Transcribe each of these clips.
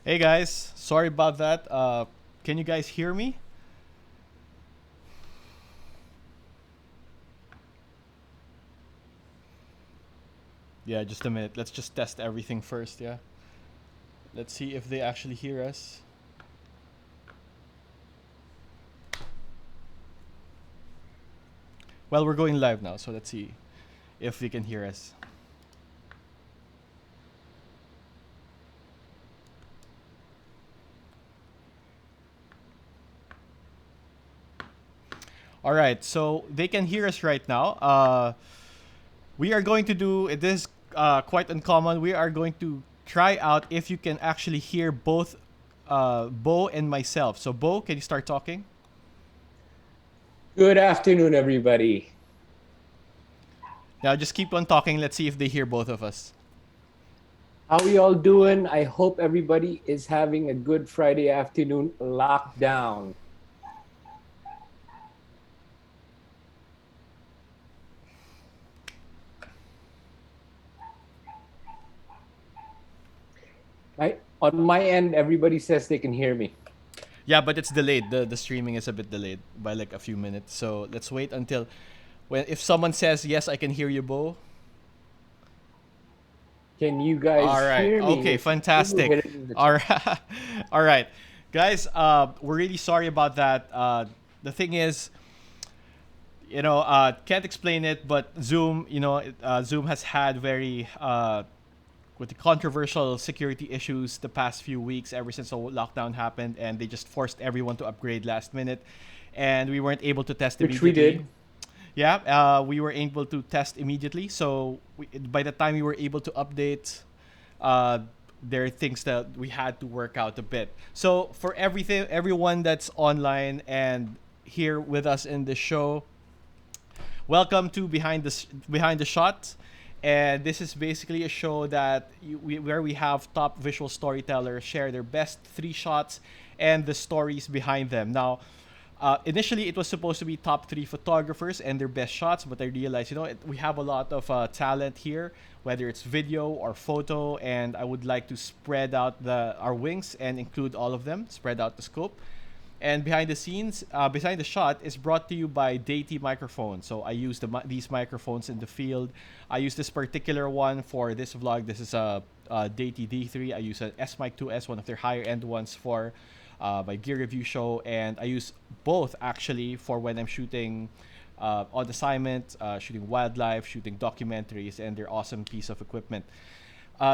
Hey guys, sorry about that. Can you guys hear me? Yeah, just a minute. Let's just test everything first, yeah? Let's see if they actually hear us. Well, we're going live now, so let's see if they can hear us. All right, so they can hear us right now. We are going to do it is quite uncommon. We are going to try out if you can actually hear both Bo and myself. So Bo, can you start talking? Good afternoon, everybody. Now just keep on talking. Let's see if they hear both of us. How we all doing? I hope everybody is having a good Friday afternoon lockdown. On my end, everybody says they can hear me. Yeah, but it's delayed. The streaming is a bit delayed by like a few minutes. So let's wait until when if someone says yes, I can hear you, Bo. Can you guys All right. hear me? Okay. If you do, Fantastic. hit it in the All chat. right. All right, guys. We're really sorry about that. The thing is, can't explain it, but Zoom, Zoom has had very with the controversial security issues the past few weeks ever since the lockdown happened, and they just forced everyone to upgrade last minute, and we weren't able to test Which we immediately. did. Yeah, we were able to test immediately. So by the time we were able to update, uh, there are things that we had to work out a bit. So for everyone that's online and here with us in the show, welcome to Behind the Shot. And this is basically a show where we have top visual storytellers share their best three shots and the stories behind them. Now, initially, it was supposed to be top three photographers and their best shots, but I realized, we have a lot of talent here, whether it's video or photo, and I would like to spread out our wings and include all of them, spread out the scope. And behind the shot is brought to you by Deity microphone. So I use these microphones in the field. I use this particular one for this vlog. This is a Deity D3. I use an S Mic 2S, one of their higher end ones for my gear review show, and I use both actually for when I'm shooting on assignment, shooting wildlife, shooting documentaries, and they're awesome piece of equipment.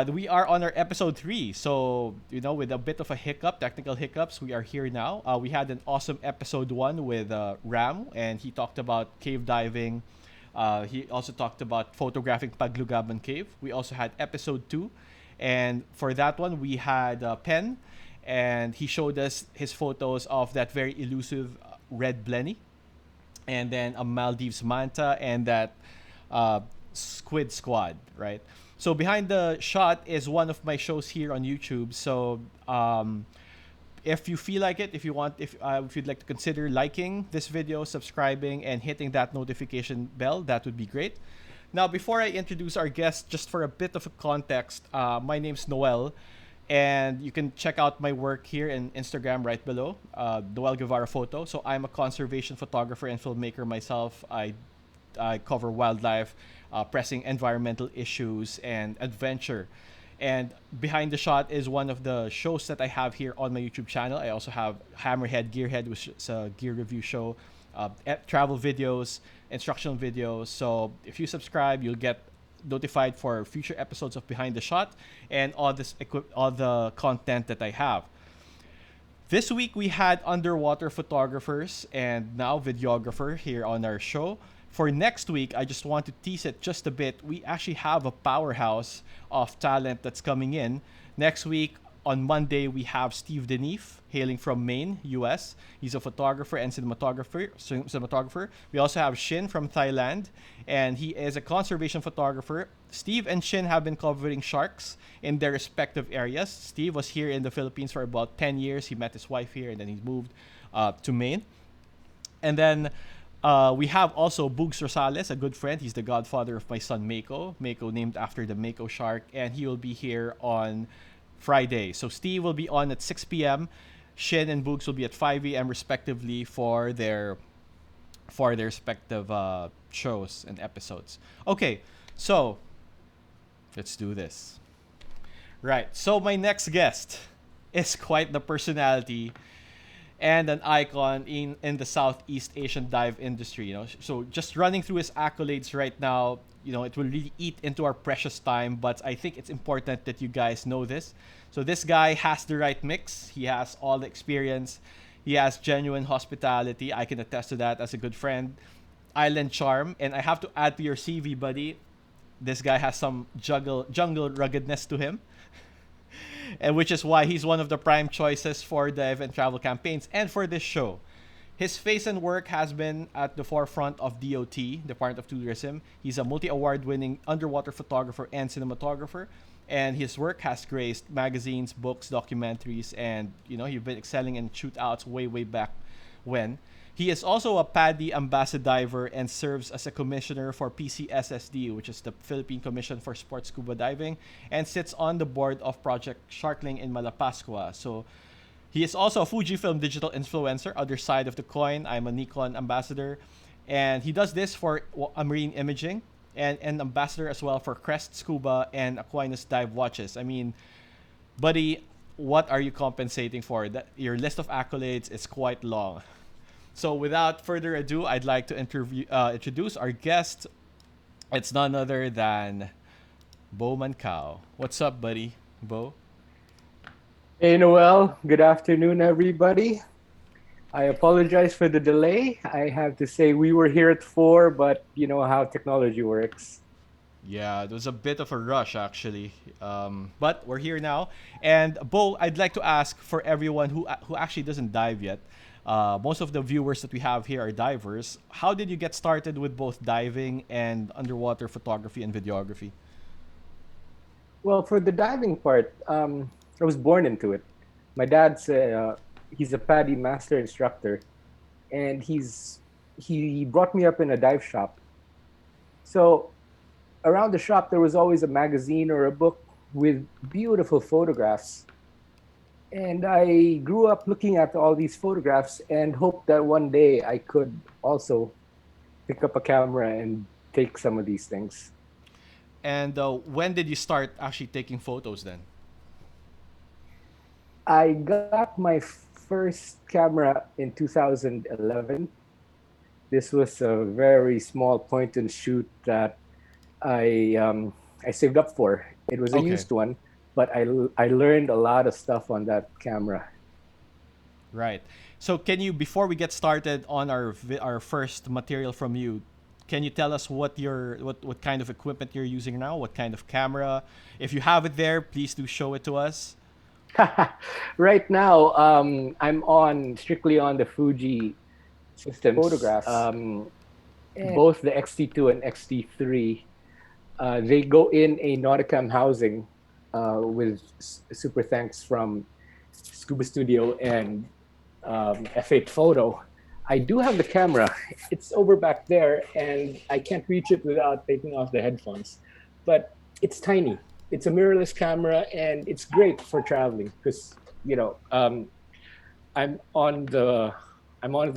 We are on our episode 3. So, with a bit of a technical hiccups, we are here now. We had an awesome episode 1 with Ram, and he talked about cave diving. He also talked about photographing Paglugaban Cave. We also had episode 2. And for that one, we had Pen, and he showed us his photos of that very elusive red blenny, and then a Maldives manta, and that squid squad, right? So behind the shot is one of my shows here on YouTube. So if you feel like it, if you'd like to consider liking this video, subscribing, and hitting that notification bell, that would be great. Now, before I introduce our guest, just for a bit of a context, my name's Noel, and you can check out my work here in Instagram right below, Noel Guevara Photo. So I'm a conservation photographer and filmmaker myself. I cover wildlife, pressing environmental issues, and adventure. And Behind the Shot is one of the shows that I have here on my YouTube channel. I also have Hammerhead Gearhead, which is a gear review show, travel videos, instructional videos. So if you subscribe, you'll get notified for future episodes of Behind the Shot and all the content that I have. This week we had underwater photographers and now videographer here on our show. For next week, I just want to tease it just a bit. We actually have a powerhouse of talent that's coming in. Next week, on Monday, we have Steve Denif, hailing from Maine, US. He's a photographer and cinematographer. We also have Shin from Thailand, and he is a conservation photographer. Steve and Shin have been covering sharks in their respective areas. Steve was here in the Philippines for about 10 years. He met his wife here, and then he moved to Maine. And then we have also Bugs Rosales, a good friend. He's the godfather of my son Mako. Mako named after the Mako shark, and he will be here on Friday. So Steve will be on at 6 p.m. Shin and Boogs will be at 5 a.m. respectively for their respective shows and episodes. Okay, so let's do this. Right. So my next guest is quite the personality and an icon in the Southeast Asian dive industry. So just running through his accolades right now, it will really eat into our precious time. But I think it's important that you guys know this. So this guy has the right mix. He has all the experience. He has genuine hospitality. I can attest to that as a good friend. Island charm, and I have to add to your CV, buddy. This guy has some jungle ruggedness to him, and which is why he's one of the prime choices for dive and travel campaigns and for this show. His face and work has been at the forefront of DOT, Department of Tourism. He's a multi-award winning underwater photographer and cinematographer, and his work has graced magazines, books, documentaries, and he's been excelling in shootouts way back when. He is also a PADI ambassador diver and serves as a commissioner for PCSSD, which is the Philippine Commission for Sports Scuba Diving, and sits on the board of Project Sharkling in Malapascua. So he is also a Fujifilm digital influencer, other side of the coin. I'm a Nikon ambassador, and he does this for marine imaging and an ambassador as well for Crest Scuba and Aquinas Dive Watches. I mean, buddy, what are you compensating for? That your list of accolades is quite long. So without further ado, I'd like to introduce our guest. It's none other than Bo Mancao. What's up, buddy? Bo? Hey, Noel. Good afternoon, everybody. I apologize for the delay. I have to say we were here at 4, but you know how technology works. Yeah, it was a bit of a rush, actually. But we're here now. And Bo, I'd like to ask for everyone who actually doesn't dive yet. Most of the viewers that we have here are divers. How did you get started with both diving and underwater photography and videography? Well, for the diving part, I was born into it. My dad's he's a PADI master instructor, and he brought me up in a dive shop. So around the shop, there was always a magazine or a book with beautiful photographs. And I grew up looking at all these photographs and hoped that one day I could also pick up a camera and take some of these things. And when did you start actually taking photos then? I got my first camera in 2011. This was a very small point and shoot that I saved up for. It was a used one, but I learned a lot of stuff on that camera. Right. So can you, before we get started on our first material from you, can you tell us what kind of equipment you're using now? What kind of camera? If you have it there, please do show it to us. Right now, I'm strictly on the Fuji system photographs. Both the XT2 and XT3, they go in a Nauticam housing with super thanks from Scuba Studio and F8 Photo. I do have the camera. It's over back there, and I can't reach it without taking off the headphones. But it's tiny. It's a mirrorless camera, and it's great for traveling because I'm on the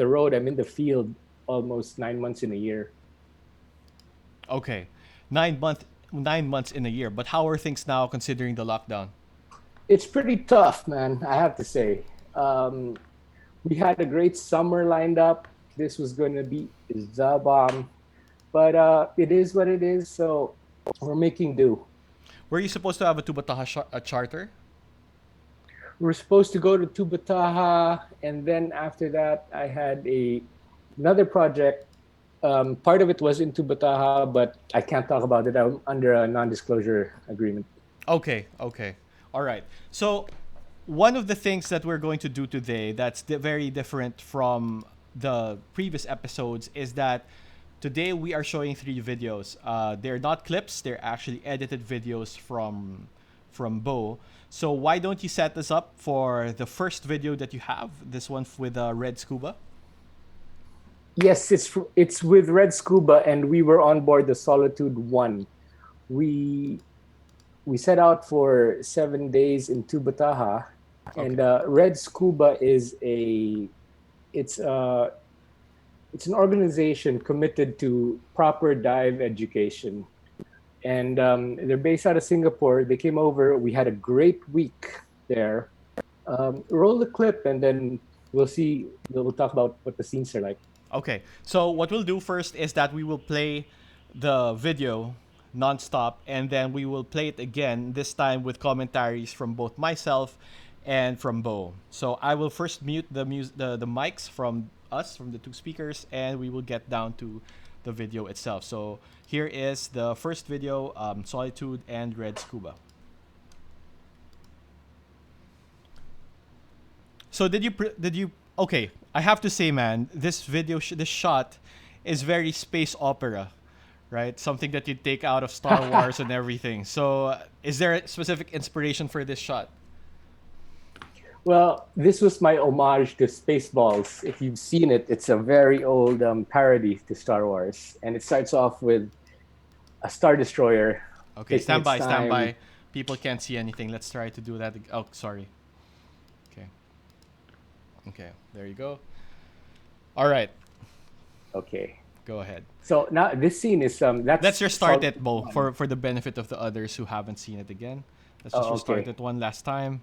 road. I'm in the field almost 9 months in a year. Okay, 9 months in a year. But how are things now considering the lockdown? It's pretty tough, man. I have to say. We had a great summer lined up. This was going to be the bomb, but it is what it is. So we're making do. Were you supposed to have a Tubbataha charter? We were supposed to go to Tubbataha, and then after that, I had another project. Part of it was in Tubbataha, but I can't talk about it. I'm under a non-disclosure agreement. Okay. All right. So one of the things that we're going to do today that's very different from the previous episodes is that today we are showing 3 videos. They're not clips. They're actually edited videos from Bo. So why don't you set us up for the first video that you have, this one with Red Scuba? Yes, it's with Red Scuba, and we were on board the Solitude 1. We we set out for 7 days in Tubbataha, and Red Scuba is it's uh, it's an organization committed to proper dive education, and they're based out of Singapore. They came over. We had a great week there. Roll the clip, and then we'll see. We'll talk about what the scenes are like. Okay. So what we'll do first is that we will play the video nonstop, and then we will play it again. This time with commentaries from both myself and from Bo. So I will first mute the mics from us, from the two speakers, and we will get down to the video itself. So here is the first video, Solitude and Red Scuba. So did you okay, I have to say, man, this video this shot is very space opera, right? Something that you take out of Star Wars and everything. So is there a specific inspiration for this shot? Well, this was my homage to Spaceballs. If you've seen it, it's a very old parody to Star Wars, and it starts off with a Star Destroyer. Okay, stand by. People can't see anything. Let's try to do that. Oh, sorry. Okay, there you go. All right. Okay. Go ahead. So now this scene is let's restart it, Bo, for the benefit of the others who haven't seen it again. Let's just restart it one last time.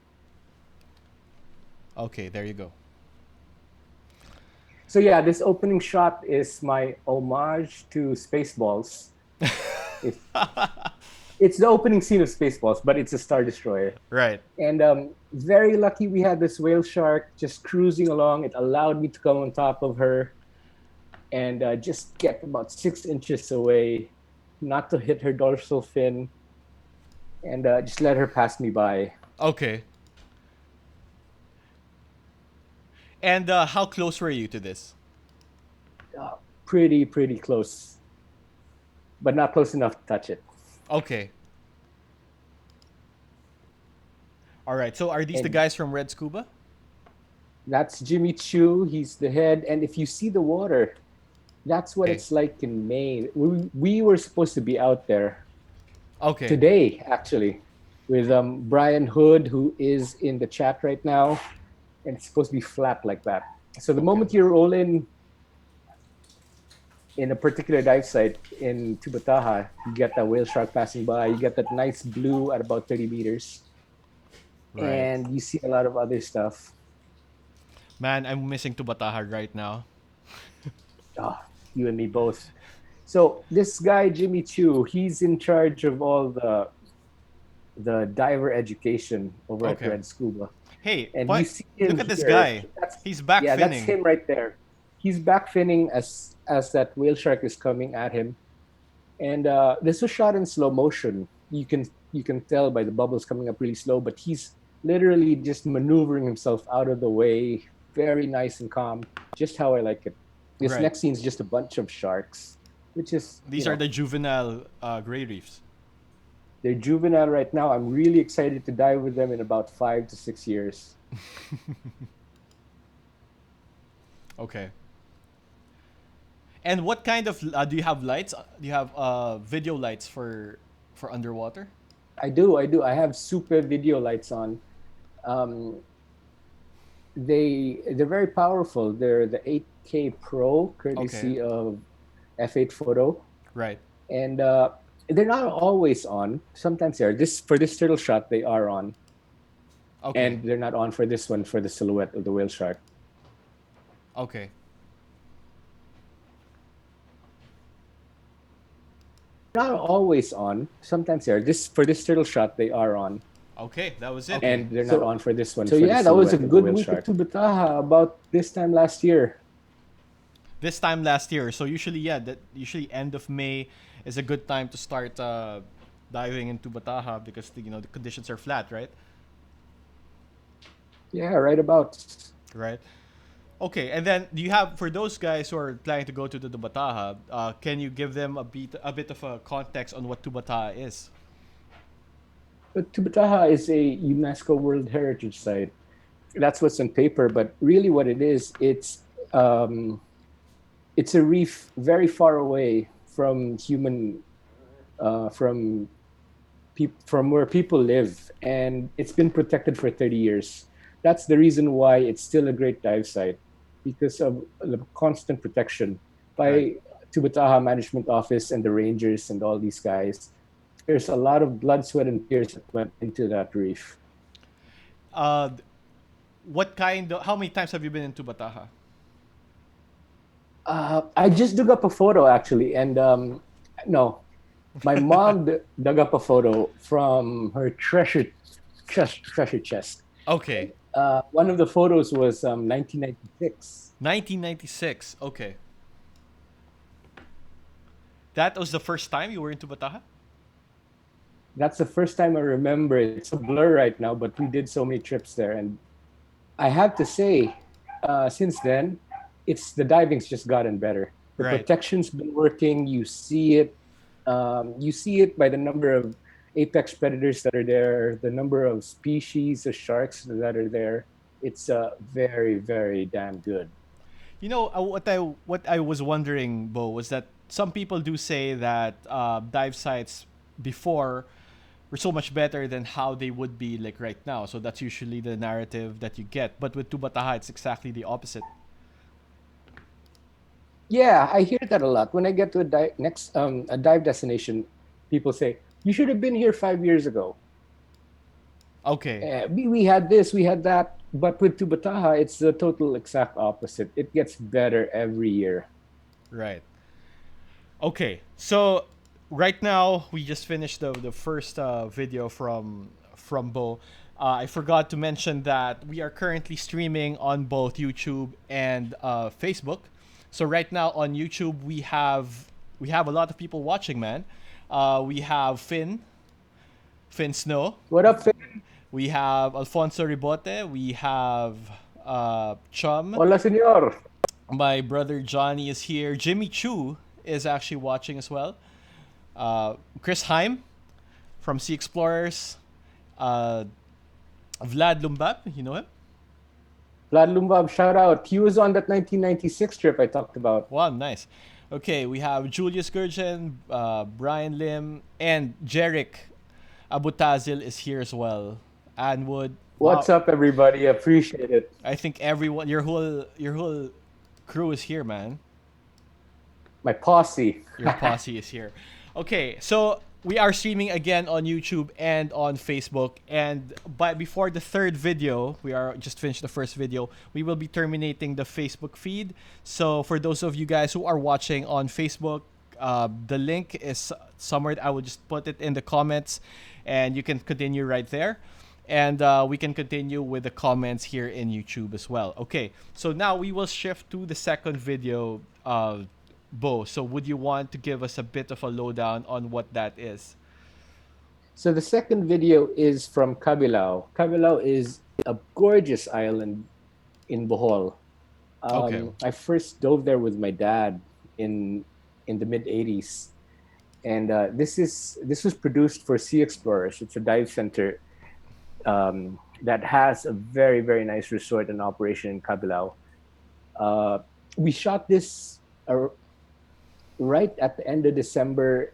Okay, there you go. So yeah, this opening shot is my homage to Spaceballs. It's the opening scene of Spaceballs, but it's a Star Destroyer. Right. And very lucky we had this whale shark just cruising along. It allowed me to come on top of her and just get about 6 inches away, not to hit her dorsal fin, and just let her pass me by. Okay. And how close were you to this? Pretty close, but not close enough to touch it. Okay. All right. So are these the guys from Red Scuba? That's Jimmy Chu. He's the head. And if you see the water, that's what it's like in Maine. We were supposed to be out there today, actually, with Brian Hood, who is in the chat right now. And it's supposed to be flat like that. So the moment you roll in a particular dive site in Tubbataha, you get that whale shark passing by. You get that nice blue at about 30 meters. Right. And you see a lot of other stuff. Man, I'm missing Tubbataha right now. You and me both. So this guy, Jimmy Chu, he's in charge of all the diver education over at Red Scuba. Hey, and you see him look at this guy. He's back finning. Yeah, that's him right there. He's back finning as that whale shark is coming at him. And this was shot in slow motion. You can tell by the bubbles coming up really slow, but he's literally just maneuvering himself out of the way, very nice and calm, just how I like it. This next scene is just a bunch of sharks, which is... These are the juvenile gray reefs. They're juvenile right now. I'm really excited to dive with them in about 5 to 6 years. Okay. And what kind of... do you have lights? Do you have video lights for underwater? I do. I have super video lights on. They're very powerful. They're the 8K Pro, courtesy of F8 Photo. Right. And they're not always on. Sometimes they are. For this turtle shot, they are on. Okay. And they're not on for this one, for the silhouette of the whale shark. Okay. Not always on. Sometimes they are. For this turtle shot, they are on. Okay, that was it. And they're not on for this one. So yeah, that was a good week at Tubbataha about this time last year. This time last year. So usually end of May is a good time to start diving in Tubbataha because the conditions are flat, right? Yeah, right about. Right. Okay, and then do you have, for those guys who are planning to go to the Tubbataha, can you give them a bit of a context on what Tubbataha is? But Tubbataha is a UNESCO World Heritage Site. That's what's on paper, but really what it is, it's a reef very far away from human from where people live, and it's been protected for 30 years. That's the reason why it's still a great dive site, because of the constant protection Right. by Tubbataha Management Office and the rangers and all these guys. There's a lot of blood, sweat, and tears that went into that reef. Uh, how many times have you been in Tubbataha? I just dug up a photo actually, and no, my mom dug up a photo from her treasure chest. Okay. One of the photos was 1996. 1996. Okay. That was the first time you were in Tubbataha? That's the first time I remember. It's a blur right now, but we did so many trips there, and I have to say, since then, the diving's just gotten better. The Right. protection's been working. You see it. You see it by the number of apex predators that are there, the number of species of sharks that are there. It's very, very damn good. You know, what I was wondering, Bo, was that some people do say that dive sites before were so much better than how they would be like right now. So that's usually the narrative that you get. But with Tubbataha, it's exactly the opposite. Yeah, I hear that a lot. When I get to a dive destination, people say, "You should have been here 5 years ago." Okay. We had this, we had that, but with Tubbataha, it's the total exact opposite. It gets better every year. Right. Okay. So right now we just finished the first video from Bo. I forgot to mention that we are currently streaming on both YouTube and Facebook. So right now on YouTube we have a lot of people watching, man. We have Finn Snow. What up, Finn? We have Alfonso Ribote. We have Chum. Hola, senor. My brother Johnny is here. Jimmy Chu is actually watching as well. Chris Heim from Sea Explorers. Vlad Lumbab, you know him? Vlad Lumbab, shout out. He was on that 1996 trip I talked about. Wow, nice. Okay, we have Julius Gurgen, Brian Lim, and Jerick Abutazil is here as well. Anwood. What's up, everybody? Appreciate it. I think everyone, your whole crew is here, man. My posse. Your posse is here. Okay, so we are streaming again on YouTube and on Facebook. And before the third video, we are just finished the first video. We will be terminating the Facebook feed. So for those of you guys who are watching on Facebook, the link is somewhere. I will just put it in the comments, and you can continue right there. And we can continue with the comments here in YouTube as well. Okay, so now we will shift to the second video. Bo, so would you want to give us a bit of a lowdown on what that is? So the second video is from Cabilao. Cabilao is a gorgeous island in Bohol. Okay. I first dove there with my dad in the mid '80s, and this was produced for Sea Explorers. It's a dive center that has a very, very nice resort and operation in Cabilao. We shot this right at the end of December,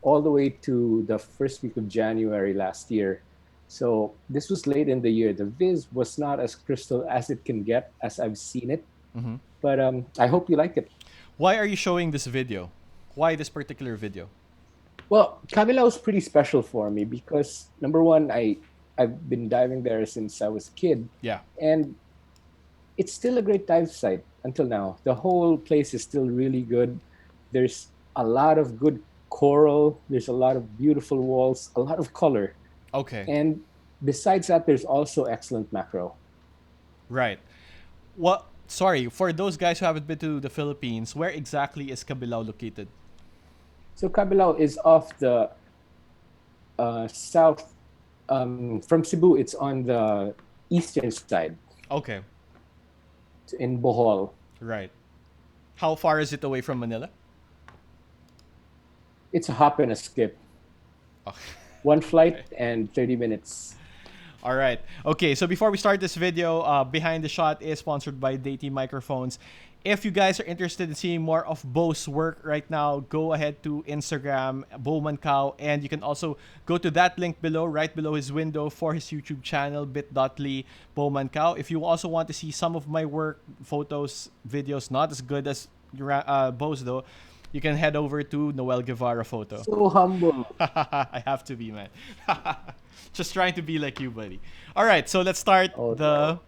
all the way to the first week of January last year. So this was late in the year. The viz was not as crystal as it can get, as I've seen it. Mm-hmm. But I hope you like it. Why are you showing this video? Why this particular video? Well, Cabilao is pretty special for me because, number one, I've been diving there since I was a kid. Yeah. And it's still a great dive site until now. The whole place is still really good. There's a lot of good coral. There's a lot of beautiful walls, a lot of color. Okay. And besides that, there's also excellent macro. Right. What? Sorry, for those guys who haven't been to the Philippines, where exactly is Cabilao located? So Cabilao is off the south. From Cebu, it's on the eastern side. Okay. In Bohol. Right. How far is it away from Manila? It's a hop and a skip. Oh. One flight and 30 minutes. All right. Okay, so before we start this video, Behind the Shot is sponsored by Deity microphones. If you guys are interested in seeing more of Bo's work right now, go ahead to Instagram, Bo Mancao, and you can also go to that link below, right below his window for his YouTube channel, bit.ly Bo Mancao. If you also want to see some of my work, photos, videos, not as good as Bo's though, you can head over to Noel Guevara Photo. So humble. I have to be, man. Just trying to be like you, buddy. All right, so let's start the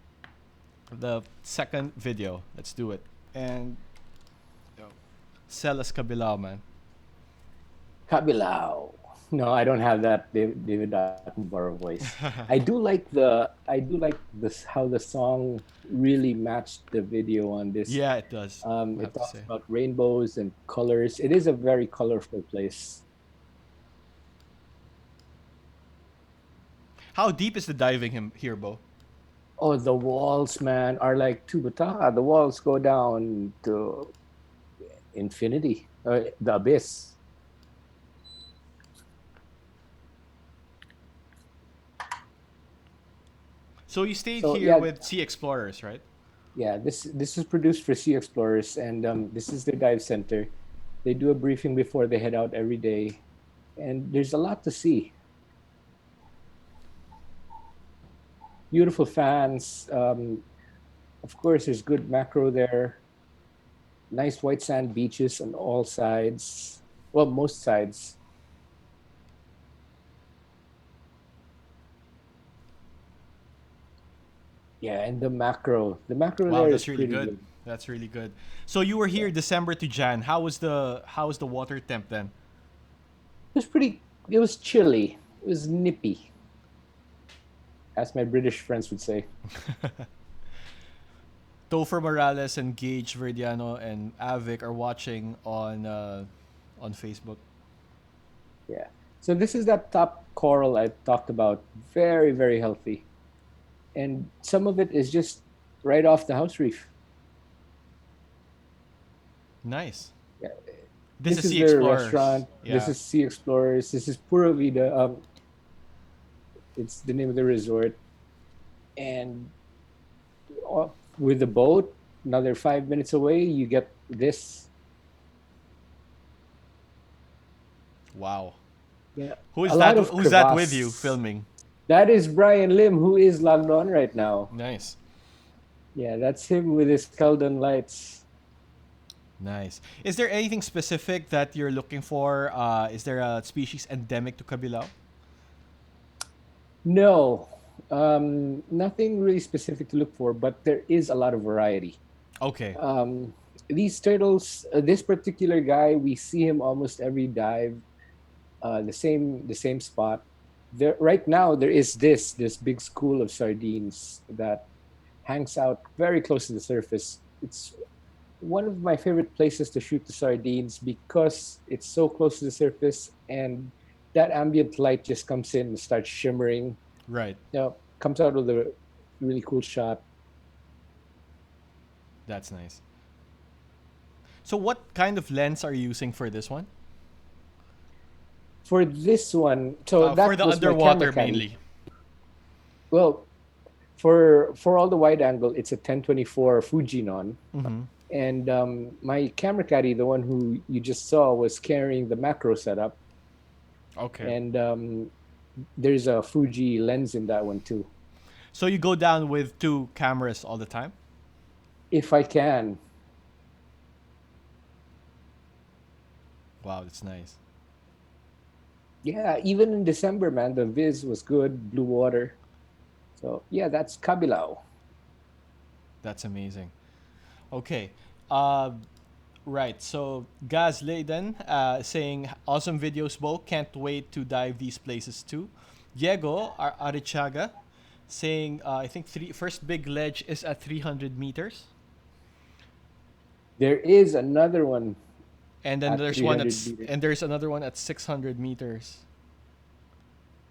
second video. Let's do it. And sell us Cabilao, man. Cabilao. No, I don't have that David Attenborough voice. I do like this how the song really matched the video on this. Yeah, it does. It talks about rainbows and colors. It is a very colorful place. How deep is the diving here, Bo? Oh, the walls, man, are like Tubbataha. The walls go down to infinity, the abyss. So you stayed here with Sea Explorers, right? Yeah, this is produced for Sea Explorers, and this is their dive center. They do a briefing before they head out every day, and there's a lot to see. Beautiful fans. Of course, there's good macro there. Nice white sand beaches on all sides. Well, most sides. Yeah, and the macro. The macro wow, there that's is really pretty good. That's really good. So you were here December to Jan. How was the water temp then? It was chilly. It was nippy, as my British friends would say. Topher Morales and Gage Verdiano and Avic are watching on Facebook. Yeah. So this is that top coral I talked about. Very, very healthy. And some of it is just right off the house reef. Nice. Yeah. This is Sea their Explorers. restaurant. Yeah. This is Sea Explorers. This is Pura Vida. It's the name of the resort. And with the boat, another 5 minutes away, you get this. Wow. Yeah. Who's that with you filming? That is Brian Lim, who is logged on right now. Nice. Yeah, that's him with his Keldon lights. Nice. Is there anything specific that you're looking for? Is there a species endemic to Cabilao? No, nothing really specific to look for, but there is a lot of variety. Okay. These turtles, this particular guy, we see him almost every dive, the same spot. There right now there is this big school of sardines that hangs out very close to the surface. It's one of my favorite places to shoot the sardines because it's so close to the surface and that ambient light just comes in and starts shimmering. Right. Comes out with a really cool shot. That's nice. So what kind of lens are you using for this one? For this one, so that for the was underwater mainly. Well, for all the wide angle, it's a 1024 Fujinon. Mm-hmm. And my camera caddy, the one who you just saw, was carrying the macro setup. Okay. And there's a Fuji lens in that one too. So you go down with 2 cameras all the time? If I can. Wow, that's nice. Yeah, even in December, man, the Viz was good, blue water. So yeah, that's Cabilao. That's amazing. Okay. Right. So Gaz Leiden saying awesome videos, Bo. Can't wait to dive these places too. Diego Arichaga saying I think first big ledge is at 300 meters. There is another one. And then there's another one at 600 meters.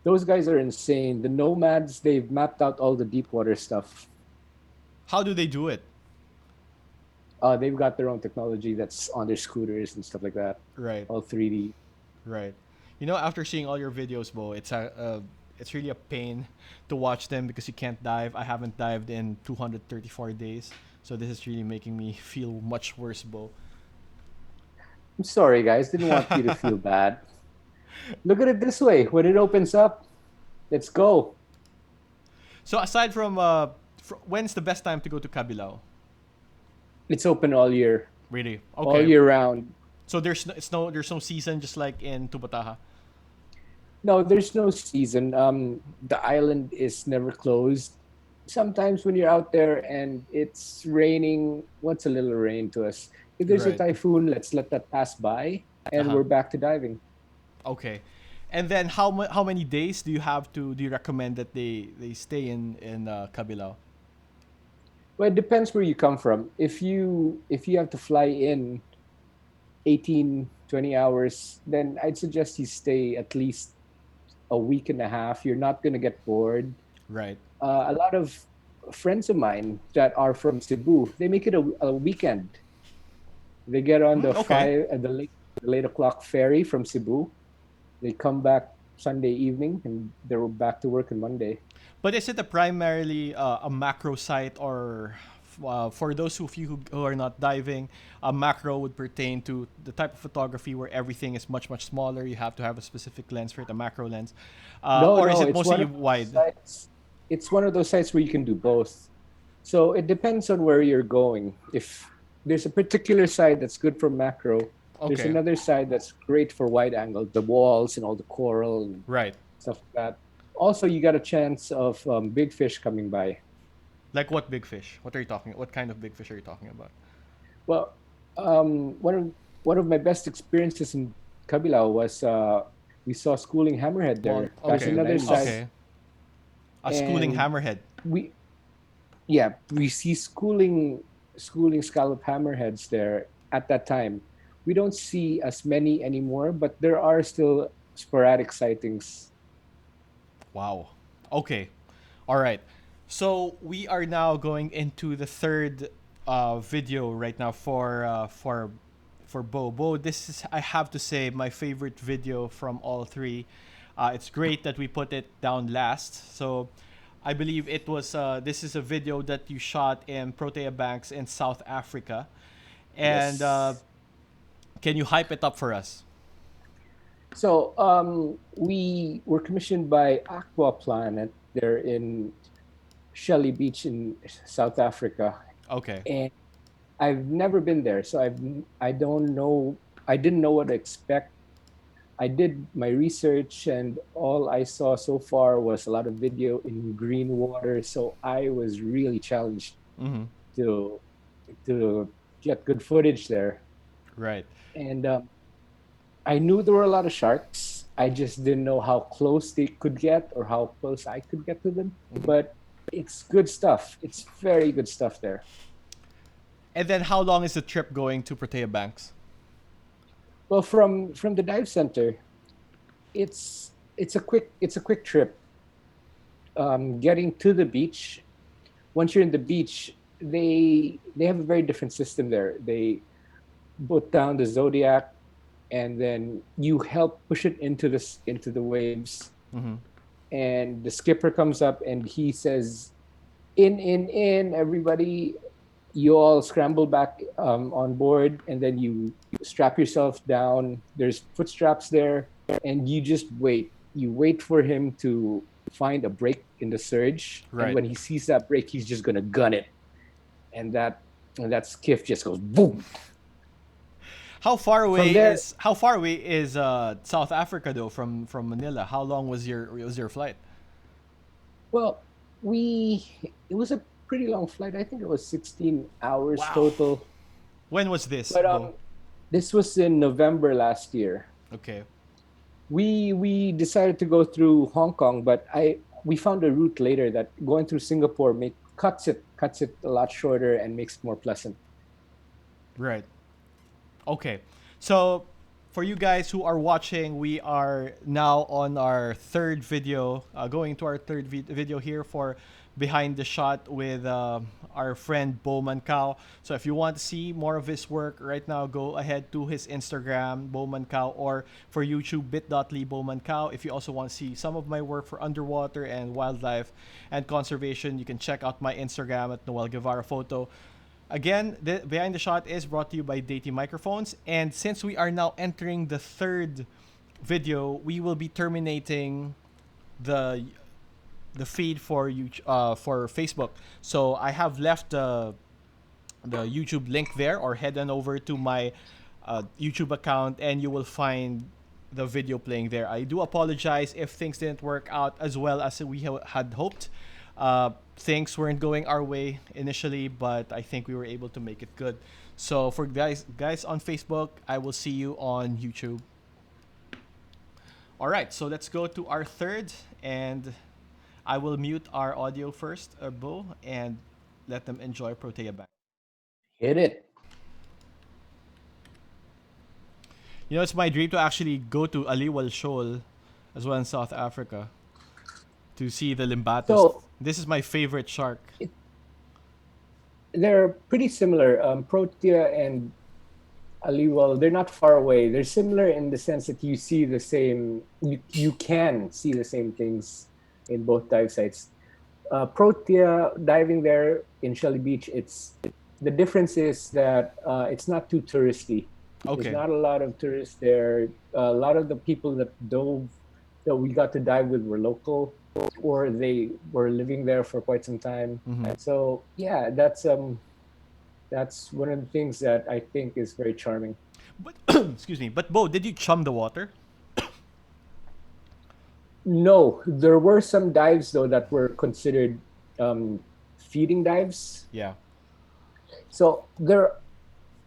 Those guys are insane. The nomads, they've mapped out all the deep water stuff. How do they do it? They've got their own technology that's on their scooters and stuff like that. Right. All 3D. Right. You know, after seeing all your videos, Bo, it's really a pain to watch them because you can't dive. I haven't dived in 234 days. So this is really making me feel much worse, Bo. I'm sorry, guys. Didn't want you to feel bad. Look at it this way. When it opens up, let's go. So aside from when's the best time to go to Cabilao? It's open all year, Really? all Okay. year round. So there's no season, just like in Tubbataha. No, there's no season. The island is never closed. Sometimes when you're out there and it's raining, what's a little rain to us? If there's a Right. typhoon, let's let that pass by, Uh and huh. we're back to diving. Okay. And then how many days do you recommend that they stay in Cabilao? Well, it depends where you come from. If you have to fly in 18, 20 hours, then I'd suggest you stay at least a week and a half. You're not going to get bored. Right. A lot of friends of mine that are from Cebu, they make it a weekend. They get on the Okay. the late o'clock ferry from Cebu. They come back Sunday evening and they're back to work on Monday. But is it a primarily a macro site, or for those of you who are not diving, a macro would pertain to the type of photography where everything is much smaller. You have to have a specific lens for it, a macro lens, No, or is no, it it's one mostly of those wide? sites. It's one of those sites where you can do both. So it depends on where you're going. If there's a particular side that's good for macro, there's Okay. another side that's great for wide angle, the walls and all the coral and Right. stuff like that. Also, you got a chance of big fish coming by. Like what big fish? What are you talking? What kind of big fish are you talking about? Well, one of my best experiences in Cabilao was we saw schooling hammerhead Small. there. There's Okay. another side, Okay. A schooling and hammerhead. we we see schooling scallop hammerheads there at that time. We don't see as many anymore, but there are still sporadic sightings. Wow. Okay. All right. So we are now going into the third video right now for Bo. Bo, this is, I have to say, my favorite video from all three. It's great that we put it down last. So I believe it was this is a video that you shot in Protea Banks in South Africa, and Yes. can you hype it up for us? So we were commissioned by Aqua Planet there in Shelly Beach in South Africa, Okay. and I've never been there, so I don't know. I didn't know what to expect. I did my research, and all I saw so far was a lot of video in green water. So I was really challenged Mm-hmm. to get good footage there. Right. And I knew there were a lot of sharks. I just didn't know how close they could get or how close I could get to them. But it's good stuff. It's very good stuff there. And then how long is the trip going to Protea Banks? Well, from the dive center, it's a quick trip. Getting to the beach. Once you're in the beach, they have a very different system there. They put down the Zodiac, and then you help push it into the waves, Mm-hmm. and the skipper comes up and he says, in, everybody, you all scramble back on board, and then you strap yourself down. There's foot straps there, and you just wait. You wait for him to find a break in the surge, and Right. when he sees that break, he's just gonna gun it, and that skiff just goes boom. From there, How far away is South Africa though from Manila? How long was your flight? well, we it was a pretty long flight. I think it was 16 hours Wow. total. When was this, But Bo? this was in November last year. Okay. We decided to go through Hong Kong, but I we found a route later that going through Singapore make cuts it a lot shorter and makes it more pleasant. Right. Okay. So for you guys who are watching, we are now on our third video, going to our third video here for behind the shot with our friend Bo Mancao. So if you want to see more of his work right now, go ahead to his Instagram, Bo Mancao, or for YouTube, bit.ly Bo Mancao. If you also want to see some of my work for underwater and wildlife and conservation, you can check out my Instagram at Noel Guevara Photo. Again, the Behind the Shot is brought to you by Deity microphones, and since we are now entering the third video, we will be terminating the feed for for Facebook. So I have left the YouTube link there, or head on over to my YouTube account, and you will find the video playing there. I do apologize if things didn't work out as well as we had hoped. Things weren't going our way initially, but I think we were able to make it good. So for guys on Facebook, I will see you on YouTube. All right, so let's go to our third, and I will mute our audio first, Bo, and let them enjoy Protea Banks. Hit it. You know, it's my dream to actually go to Aliwal Shoal as well in South Africa to see the limbatus. So this is my favorite shark. They're pretty similar. Protea and Aliwal, they're not far away. They're similar in the sense that you see the same, you can see the same things in both dive sites. Protea, diving there in Shelly Beach, the difference is that it's not too touristy. Okay. There's not a lot of tourists there. A lot of the people that we got to dive with were local, or they were living there for quite some time. Mhm. So yeah, that's one of the things that I think is very charming. But excuse me. But Bo, did you chum the water? No, there were some dives though that were considered feeding dives. Yeah. So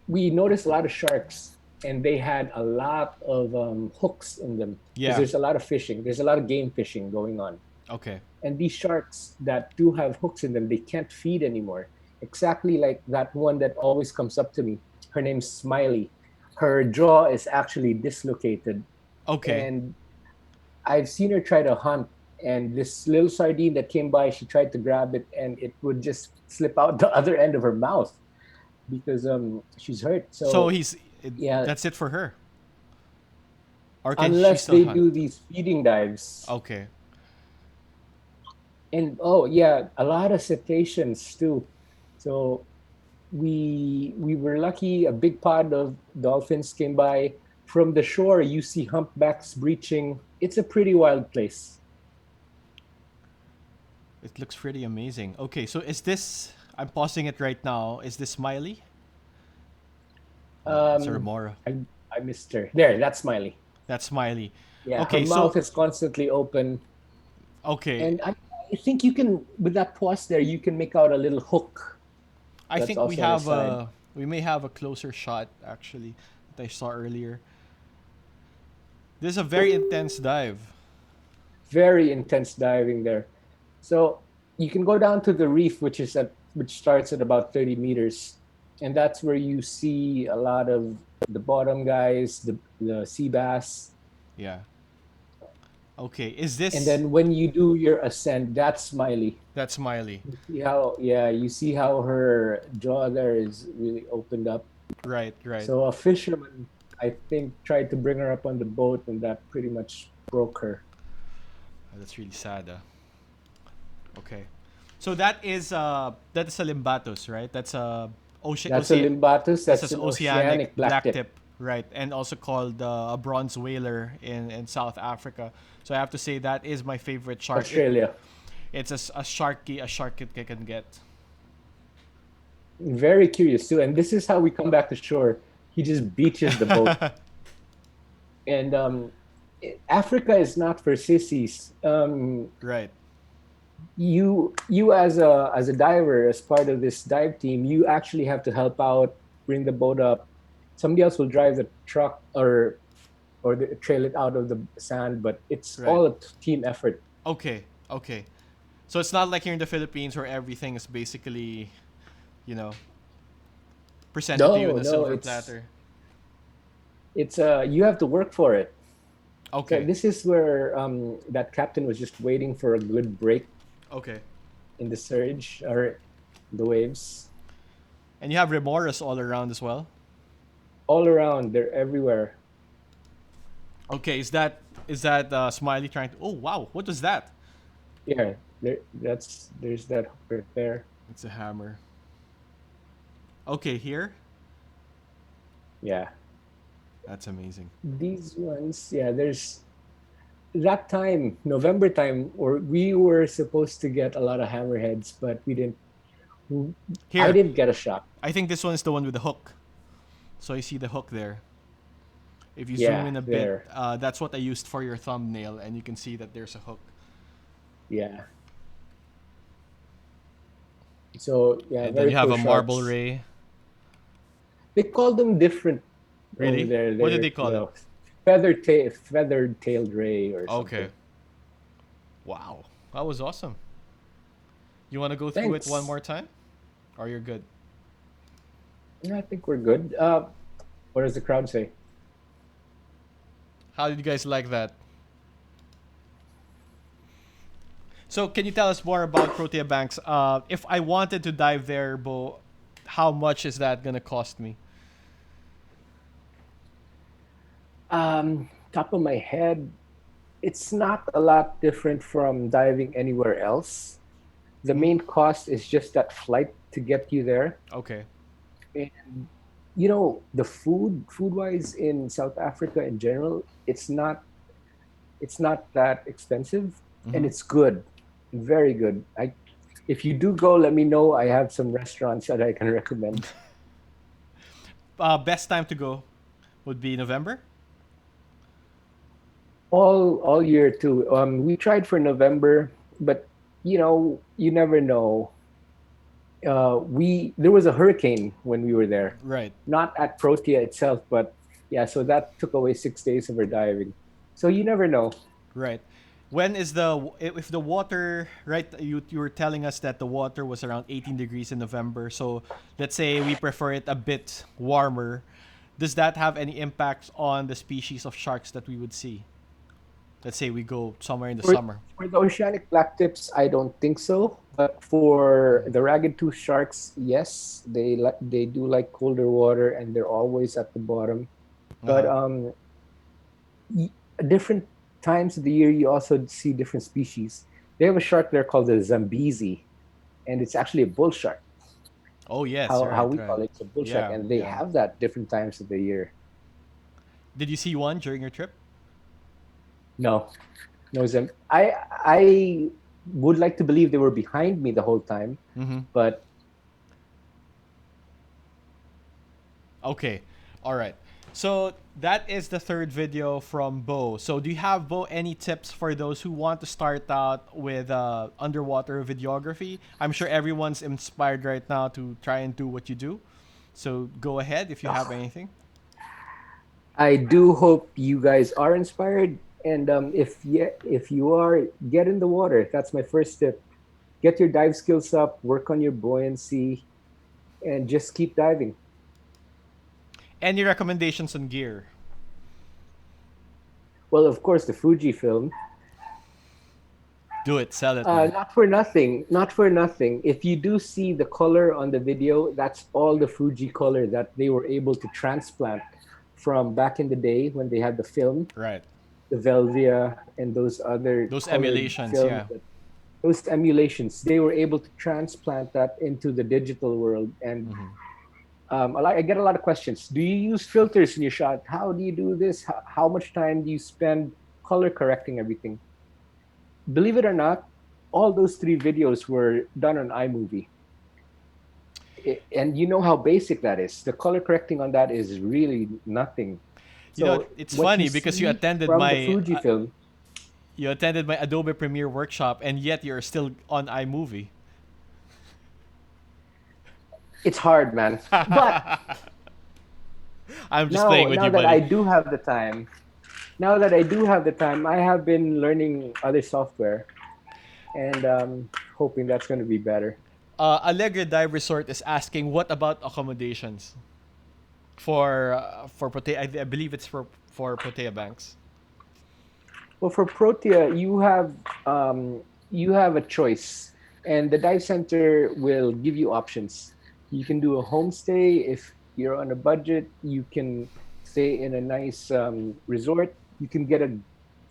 we noticed a lot of sharks, and they had a lot of hooks in them. Yeah. There's a lot of fishing. There's a lot of game fishing going on. Okay. And these sharks that do have hooks in them, they can't feed anymore. Exactly like that one that always comes up to me. Her name's Smiley. Her jaw is actually dislocated. Okay. And I've seen her try to hunt, and this little sardine that came by, she tried to grab it, and it would just slip out the other end of her mouth because she's hurt. So that's it for her. Or can unless she still they hunt? do these feeding dives. Okay. And oh yeah, a lot of cetaceans too. So we were lucky. A big pod of dolphins came by. From the shore, you see humpbacks breaching. It's a pretty wild place. It looks pretty amazing. Okay, so is this? I'm pausing it right now. Is this Smiley? It's a remora. I missed her. There, that's Smiley. That's Smiley. Yeah, okay, her mouth is constantly open. Okay. And I think you can, with that pause there, you can make out a little hook. I think we may have a closer shot actually that I saw earlier. This is a very intense dive. Very intense diving there. So you can go down to the reef, which starts at about 30 meters. And that's where you see a lot of the bottom guys, the sea bass. Yeah. Okay, is this? And then when you do your ascent, that's Smiley. That's Smiley. You see how her jaw there is really opened up. Right. So a fisherman, I think, tried to bring her up on the boat, and that pretty much broke her. Oh, that's really sad. Okay. So that is a limbatus, right? That's a ocean. That's a limbatus. That's an oceanic blacktip. Right, and also called a bronze whaler in South Africa. So I have to say that is my favorite shark. Australia. It's a shark I can get. Very curious too, and this is how we come back to shore. He just beaches the boat. And Africa is not for sissies. Right. You as a diver, as part of this dive team, you actually have to help out, bring the boat up. Somebody else will drive the truck or trail it out of the sand, but it's all a team effort. Okay. So it's not like here in the Philippines where everything is basically, presented to you in a silver platter. It's you have to work for it. Okay. So this is where that captain was just waiting for a good break. Okay. In the surge or the waves. And you have remoras all around as well? All around, they're everywhere. Okay, is that Smiley trying to? Oh wow, what was that? Yeah, there's that hook right there. It's a hammer. Okay, here. Yeah. That's amazing. These ones, yeah, there's that time, November time, or we were supposed to get a lot of hammerheads, but we didn't. I Here, didn't get a shot. I think this one's the one with the hook. So I see the hook there. If you zoom Yeah, in a bit, there. that's what I used for your thumbnail, and you can see that there's a hook. Yeah. So yeah, And then very you have cool a marble sharks. ray. They call them different over Really? there. What did They're they call it? feathered tailed ray or Okay. something. Wow. That was awesome. You want to go through it one Thanks. more time? Or you're good? Yeah, I think we're good. What does the crowd say? How did you guys like that? So, can you tell us more about Protea Banks? If I wanted to dive there, Bo, how much is that gonna cost me? Top of my head, it's not a lot different from diving anywhere else. The Hmm? main cost is just that flight to get you there. Okay. And the food wise in South Africa in general, it's not that expensive, and Mm-hmm. it's good, very good. If you do go, let me know. I have some restaurants that I can recommend. Best time to go would be November. All year too. We tried for November, but you never know. We There was a hurricane when we were there, Right. not at Protea itself, but yeah. So that took away 6 days of our diving. So you never know. Right. When is the if the water right? You were telling us that the water was around 18 degrees in November. So let's say we prefer it a bit warmer. Does that have any impact on the species of sharks that we would see? Let's say we go somewhere in the For, summer. for the oceanic blacktips, I don't think so. But for the ragged tooth sharks, yes, they do like colder water, and they're always at the bottom. Uh But huh. different times of the year, you also see different species. They have a shark there called the Zambezi, and it's actually a bull shark. Oh yes, How right, we right. call it, it's a bull shark, Yeah, and they yeah. have that different times of the year. Did you see one during your trip? No, no, I would like to believe they were behind me the whole time, Mm-hmm. but Okay. All right. So that is the third video from Bo. So do you have, Bo, any tips for those who want to start out with underwater videography? I'm sure everyone's inspired right now to try and do what you do. So go ahead if you have ugh, anything. I do hope you guys are inspired. And if you are, get in the water. That's my first tip. Get your dive skills up, work on your buoyancy, and just keep diving. Any recommendations on gear? Well, of course, the Fuji film. Do it. Sell it, man. Not for nothing. Not for nothing. If you do see the color on the video, that's all the Fuji color that they were able to transplant from back in the day when they had the film, Right. the Velvia, and those other Those colored emulations, films. yeah. Those emulations, they were able to transplant that into the digital world. And Mm-hmm. I get a lot of questions. Do you use filters in your shot? How do you do this? How much time do you spend color correcting everything? Believe it or not, all those three videos were done on iMovie. And you know how basic that is. The color correcting on that is really nothing. You know, So it's what you funny because see from the Fujifilm, you attended my Adobe Premiere workshop, and yet you're still on iMovie. it's hard, man. But I'm just playing now with now you, that I buddy. do have the time, now that I do have the time, I have been learning other software, and hoping that's going to be better. Alegre Dive Resort is asking, what about accommodations for Protea? I believe it's for Protea Banks. Well, for Protea, you have a choice, and the dive center will give you options. You can do a homestay if you're on a budget. You can stay in a nice resort. You can get a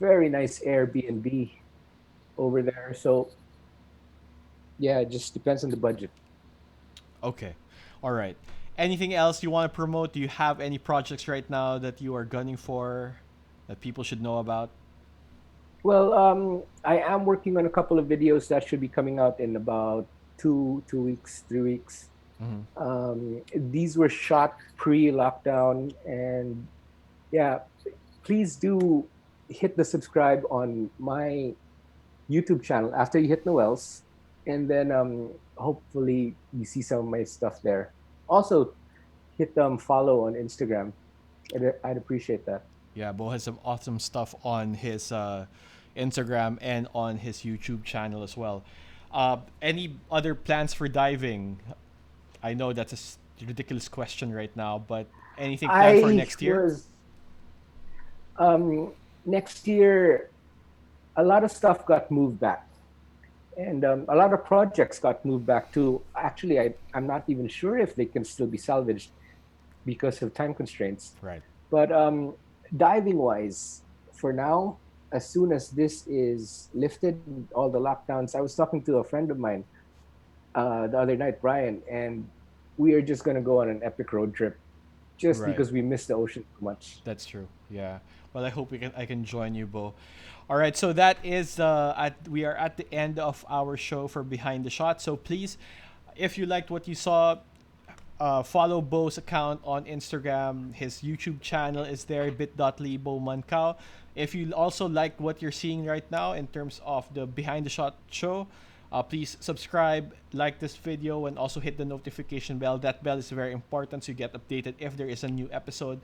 very nice Airbnb over there. So yeah, it just depends on the budget. Okay, all right. anything else you want to promote? Do you have any projects right now that you are gunning for that people should know about? Well, I am working on a couple of videos that should be coming out in about 2 weeks, 3 weeks. Mm-hmm. These were shot pre-lockdown, and yeah, please do hit the subscribe on my YouTube channel after you hit Noel's, and then hopefully you see some of my stuff there. Also, hit follow on Instagram. I'd appreciate that. Yeah, Bo has some awesome stuff on his Instagram and on his YouTube channel as well. Any other plans for diving? I know that's a ridiculous question right now, but anything planned for I next year? was next year. A lot of stuff got moved back, and a lot of projects got moved back too. Actually, I'm not even sure if they can still be salvaged because of time constraints. Right. But diving wise, for now, as soon as this is lifted, all the lockdowns, I was talking to a friend of mine the other night, Brian, and we are just going to go on an epic road trip just Right. because we miss the ocean so much. That's true. Yeah. Well, I hope I can join you, Bo. All right. So that is we are at the end of our show for Behind the Shot. So please, if you liked what you saw, follow Bo's account on Instagram. His YouTube channel is there, bit.ly Bo Mancao. If you also like what you're seeing right now in terms of the Behind the Shot show, please subscribe, like this video, and also hit the notification bell. That bell is very important so you get updated if there is a new episode.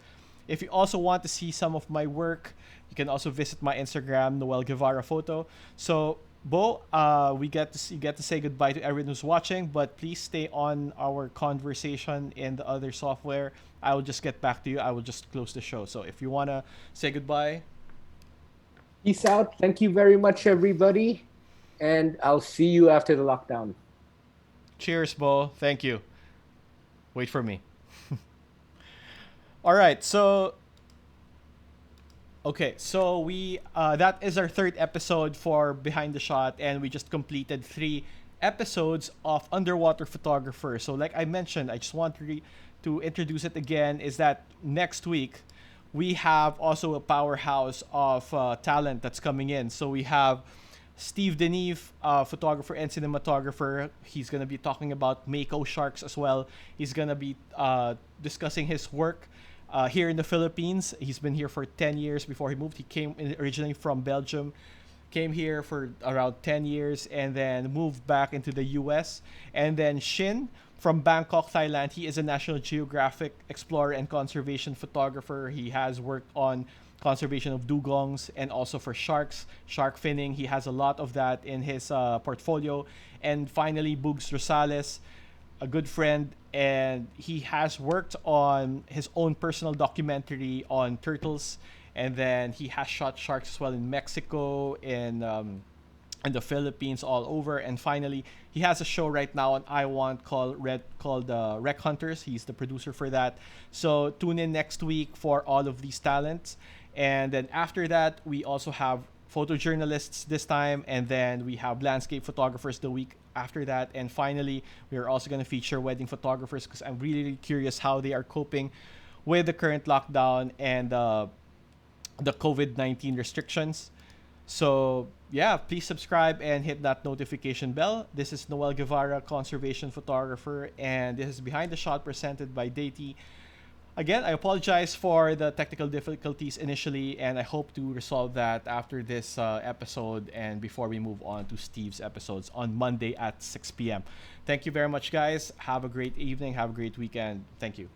If you also want to see some of my work, you can also visit my Instagram, Noel Guevara Photo. So, Bo, you get to say goodbye to everyone who's watching, but please stay on our conversation in the other software. I will just get back to you. I will just close the show. So, if you wanna say goodbye, Peace out. Thank you very much, everybody. And I'll see you after the lockdown. cheers, Bo. Thank you. Wait for me. All right, so okay, so we that is our third episode for Behind the Shot, and we just completed 3 episodes of underwater photographer. So, like I mentioned, I just want to introduce it again. Is that next week we have also a powerhouse of talent that's coming in. So we have Steve Deneve, photographer and cinematographer. He's gonna be talking about Mako sharks as well. He's gonna be discussing his work here in the Philippines. He's been here for 10 years before he moved. He came originally from Belgium, came here for around 10 years, and then moved back into the US. And then Shin from Bangkok, Thailand. He is a National Geographic explorer and conservation photographer. He has worked on conservation of dugongs and also for sharks, shark finning. He has a lot of that in his portfolio. And finally, Bugs Rosales, a good friend, and he has worked on his own personal documentary on turtles, and then he has shot sharks as well in Mexico, in the Philippines, all over. And finally, he has a show right now on I Want called Rec Hunters. He's the producer for that. So tune in next week for all of these talents. And then after that, we also have photojournalists this time, and then we have landscape photographers the week after that. And finally, we are also going to feature wedding photographers because I'm really curious how they are coping with the current lockdown and the COVID-19 restrictions. So, yeah, please subscribe and hit that notification bell. This is Noel Guevara, conservation photographer, and this is Behind the Shot presented by Deity. Again, I apologize for the technical difficulties initially, and I hope to resolve that after this episode and before we move on to Steve's episodes on Monday at 6 p.m. Thank you very much, guys. Have a great evening. Have a great weekend. Thank you.